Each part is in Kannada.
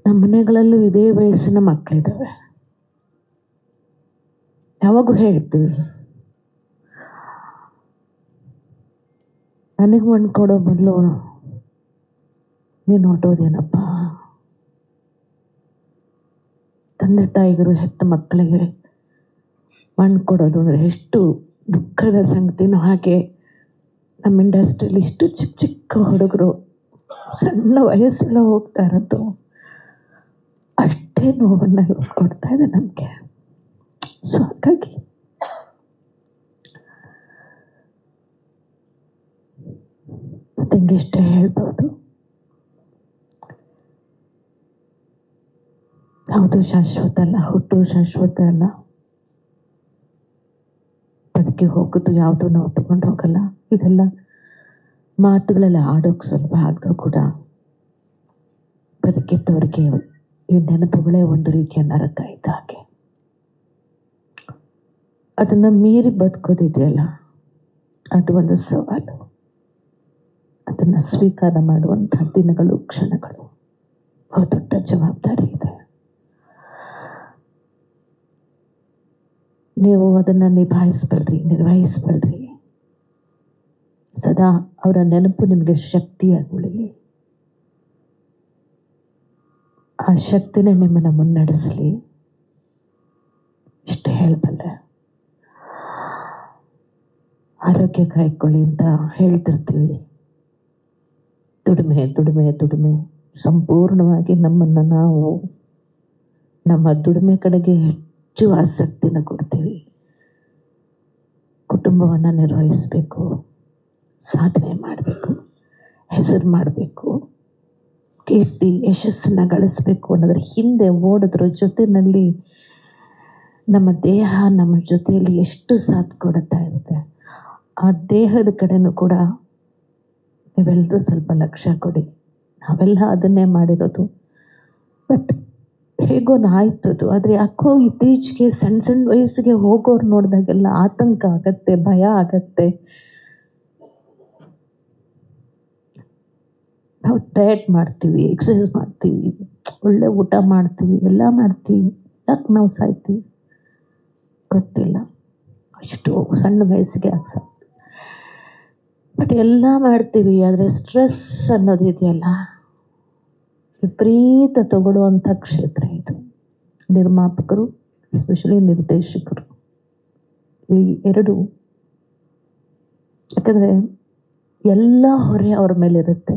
ನಮ್ಮ ಮನೆಗಳಲ್ಲೂ ಇದೇ ವಯಸ್ಸಿನ ಮಕ್ಕಳಿದ್ದಾವೆ. ಯಾವಾಗೂ ಹೇಳ್ತೀವಿ, ನನಗೆ ಮಣ್ಣು ಕೊಡೋ ಬದಲು ನೀನು ಹೊಟ್ಟೋದೇನಪ್ಪ. ತಂದೆ ತಾಯಿಗರು ಹೆತ್ತ ಮಕ್ಕಳಿಗೆ ಮಣ್ಣು ಕೊಡೋದು ಅಂದರೆ ಎಷ್ಟು ದುಃಖದ ಸಂಗತಿನೋ, ಹಾಗೆ ನಮ್ಮ ಇಂಡಸ್ಟ್ರಿಯಲ್ಲಿ ಇಷ್ಟು ಚಿಕ್ಕ ಚಿಕ್ಕ ಹುಡುಗರು ಸಣ್ಣ ವಯಸ್ಸೆಲ್ಲ ಹೋಗ್ತಾ ಇರೋದು ಅಷ್ಟೇ ನೋವನ್ನು ಕೊಡ್ತಾ ಇದೆ ನಮಗೆ. ಸೊ ಹಾಗಾಗಿ ಹಿಂಗಿಷ್ಟೇ ಹೇಳ್ಬೋದು. ಯಾವುದು ಶಾಶ್ವತ ಅಲ್ಲ, ಹುಟ್ಟು ಶಾಶ್ವತ ಅಲ್ಲ, ಬದುಕಿ ಹೋಗೋದು ಯಾವುದು ನಾವು ತಗೊಂಡು ಹೋಗಲ್ಲ. ಇದೆಲ್ಲ ಮಾತುಗಳೆಲ್ಲ ಆಡೋಕ್ಕೆ ಸ್ವಲ್ಪ ಆದರೂ ಕೂಡ ಬದುಕಿದ್ದವರಿಗೆ ಈ ನೆನಪುಗಳೇ ಒಂದು ರೀತಿಯ ನರಕ ಇದ್ದ ಹಾಗೆ. ಅದನ್ನು ಮೀರಿ ಬದುಕೋದಿದೆಯಲ್ಲ, ಅದು ಒಂದು ಸವಾಲು. ಅದನ್ನು ಸ್ವೀಕಾರ ಮಾಡುವಂಥ ದಿನಗಳು, ಕ್ಷಣಗಳು, ದೊಡ್ಡ ಜವಾಬ್ದಾರಿ ಇದೆ. ನೀವು ಅದನ್ನು ನಿರ್ವಹಿಸಬೇಡ್ರಿ. ಸದಾ ಅವರ ನೆನಪು ನಿಮಗೆ ಶಕ್ತಿಯಾಗಿ ಉಳಿಲಿ. ಆ ಶಕ್ತಿನೇ ನಿಮ್ಮನ್ನು ಮುನ್ನಡೆಸಲಿ. ಇಷ್ಟು ಹೇಳಬಲ್ಲೆ. ಆರೋಗ್ಯ ಕಾಯ್ಕೊಳ್ಳಿ ಅಂತ ಹೇಳ್ತಿರ್ತೀವಿ. ದುಡಿಮೆ ಸಂಪೂರ್ಣವಾಗಿ ನಮ್ಮನ್ನು ನಾವು ನಮ್ಮ ದುಡಿಮೆ ಕಡೆಗೆ ಹೆಚ್ಚು ಆಸಕ್ತಿನ ಕೊಡ್ತೀವಿ. ಕುಟುಂಬವನ್ನು ನಿರ್ವಹಿಸಬೇಕು, ಸಾಧನೆ ಮಾಡಬೇಕು, ಹೆಸರು ಮಾಡಬೇಕು, ಕೀರ್ತಿ ಯಶಸ್ಸನ್ನು ಗಳಿಸಬೇಕು ಅನ್ನೋದ್ರ ಹಿಂದೆ ಓಡೋದ್ರ ಜೊತೆಯಲ್ಲಿ ನಮ್ಮ ದೇಹ ನಮ್ಮ ಜೊತೆಯಲ್ಲಿ ಎಷ್ಟು ಸಾಥ್ ಕೊಡುತ್ತಾ ಇರುತ್ತೆ. ಆ ದೇಹದ ಕಡೆನೂ ಕೂಡ ನೀವೆಲ್ಲರೂ ಸ್ವಲ್ಪ ಲಕ್ಷ್ಯ ಕೊಡಿ. ನಾವೆಲ್ಲ ಅದನ್ನೇ ಮಾಡಿರೋದು, ಬಟ್ ಹೇಗೋ ಆಯ್ತದು. ಆದರೆ ಯಾಕೋ ಇತ್ತೀಚೆಗೆ ಸಣ್ಣ ವಯಸ್ಸಿಗೆ ಹೋಗೋರು ನೋಡಿದಾಗೆಲ್ಲ ಆತಂಕ ಆಗತ್ತೆ, ಭಯ ಆಗತ್ತೆ. ನಾವು ಡಯಟ್ ಮಾಡ್ತೀವಿ, ಎಕ್ಸಸೈಸ್ ಮಾಡ್ತೀವಿ, ಒಳ್ಳೆ ಊಟ ಮಾಡ್ತೀವಿ, ಎಲ್ಲ ಮಾಡ್ತೀವಿ, ಯಾಕೆ ನಾವು ಸಾಯ್ತೀವಿ ಗೊತ್ತಿಲ್ಲ. ಅಷ್ಟು ಸಣ್ಣ ವಯಸ್ಸಿಗೆ ಆಗ್ಸ ಬಟ್ ಎಲ್ಲ ಮಾಡ್ತೀವಿ. ಆದರೆ ಸ್ಟ್ರೆಸ್ ಅನ್ನೋದು ಇದೆಯಲ್ಲ, ವಿಪರೀತ ತಗೊಳ್ಳುವಂಥ ಕ್ಷೇತ್ರ ಇದು. ನಿರ್ಮಾಪಕರು, ಎಸ್ಪೆಷಲಿ ನಿರ್ದೇಶಕರು, ಈ ಎರಡು. ಯಾಕಂದರೆ ಎಲ್ಲ ಹೊರೆ ಅವ್ರ ಮೇಲಿರುತ್ತೆ.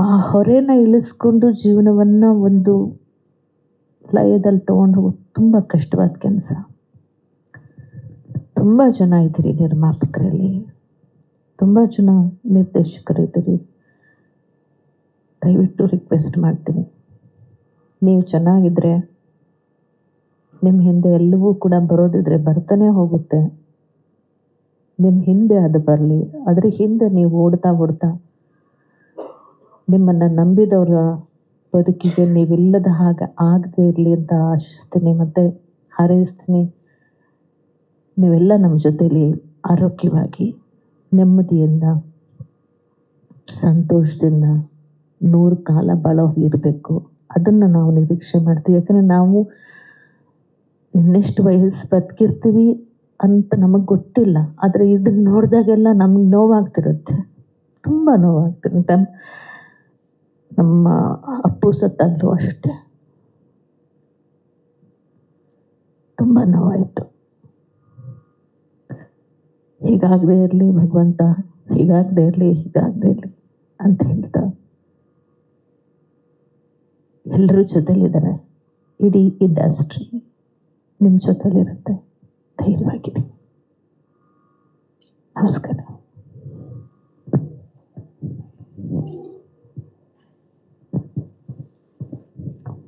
ಆ ಹೊರೆನ ಇಳಿಸ್ಕೊಂಡು ಜೀವನವನ್ನು ಒಂದು ಲಯದಲ್ಲಿ ತಗೊಂಡು ಹೋಗೋದು ತುಂಬ ಕಷ್ಟವಾದ ಕೆಲಸ. ತುಂಬ ಜನ ಇದ್ದೀರಿ ನಿರ್ಮಾಪಕರಲ್ಲಿ, ತುಂಬ ಜನ ನಿರ್ದೇಶಕರಿದ್ದೀರಿ. ದಯವಿಟ್ಟು ರಿಕ್ವೆಸ್ಟ್ ಮಾಡ್ತೀನಿ, ನೀವು ಚೆನ್ನಾಗಿದ್ದರೆ ನಿಮ್ಮ ಹಿಂದೆ ಎಲ್ಲವೂ ಕೂಡ ಬರೋದಿದ್ರೆ ಬರ್ತಾನೆ ಹೋಗುತ್ತೆ. ನಿಮ್ಮ ಹಿಂದೆ ಅದು ಬರಲಿ, ಅದ್ರ ಹಿಂದೆ ನೀವು ಓಡ್ತಾ ನಿಮ್ಮನ್ನು ನಂಬಿದವರ ಬದುಕಿಗೆ ನೀವಿಲ್ಲದ ಹಾಗೆ ಆಗದೆ ಇರಲಿ ಅಂತ ಆಶಿಸ್ತೀನಿ ಮತ್ತು ಹಾರೈಸ್ತೀನಿ. ನೀವೆಲ್ಲ ನಮ್ಮ ಜೊತೆಲಿ ಆರೋಗ್ಯವಾಗಿ, ನೆಮ್ಮದಿಯಿಂದ, ಸಂತೋಷದಿಂದ 100 ಕಾಲ ಬಾಳೋ ಇರಬೇಕು. ಅದನ್ನು ನಾವು ನಿರೀಕ್ಷೆ ಮಾಡ್ತೀವಿ. ಯಾಕಂದರೆ ನಾವು ಇನ್ನೆಷ್ಟು ವಯಸ್ಸು ಬದುಕಿರ್ತೀವಿ ಅಂತ ನಮಗೆ ಗೊತ್ತಿಲ್ಲ. ಆದರೆ ಇದನ್ನು ನೋಡಿದಾಗೆಲ್ಲ ನಮ್ಗೆ ನೋವಾಗ್ತಿರುತ್ತೆ, ತುಂಬ ನೋವಾಗ್ತಿರುತ್ತೆ. ನಮ್ಮ ಅಪ್ಪು ಸತ್ತಾಗಲೂ ಅಷ್ಟೇ ತುಂಬ ನೋವಾಯಿತು. ಹೀಗಾಗದೇ ಇರಲಿ ಭಗವಂತ, ಹೀಗಾಗದೇ ಇರಲಿ ಅಂತ ಹೇಳ್ತಾ ಎಲ್ಲರೂ ಜೊತೆಲಿದ್ದಾರೆ. ಇಡೀ ಇಂಡಸ್ಟ್ರಿ ನಿಮ್ಮ ಜೊತೆಲಿರುತ್ತೆ. ಧೈರ್ಯವಾಗಿರಿ. ನಮಸ್ಕಾರ.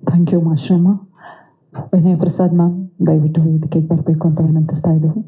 ಥ್ಯಾಂಕ್ ಯು ಮಾಶ್ರಮ್ಮ. ವಿನಯ್ ಪ್ರಸಾದ್ ಮ್ಯಾಮ್, ದಯವಿಟ್ಟು ವೇದಿಕೆಗೆ ಬರಬೇಕು ಅಂತ ವಿನಂತಿಸ್ತಾ ಇದ್ದೀವಿ.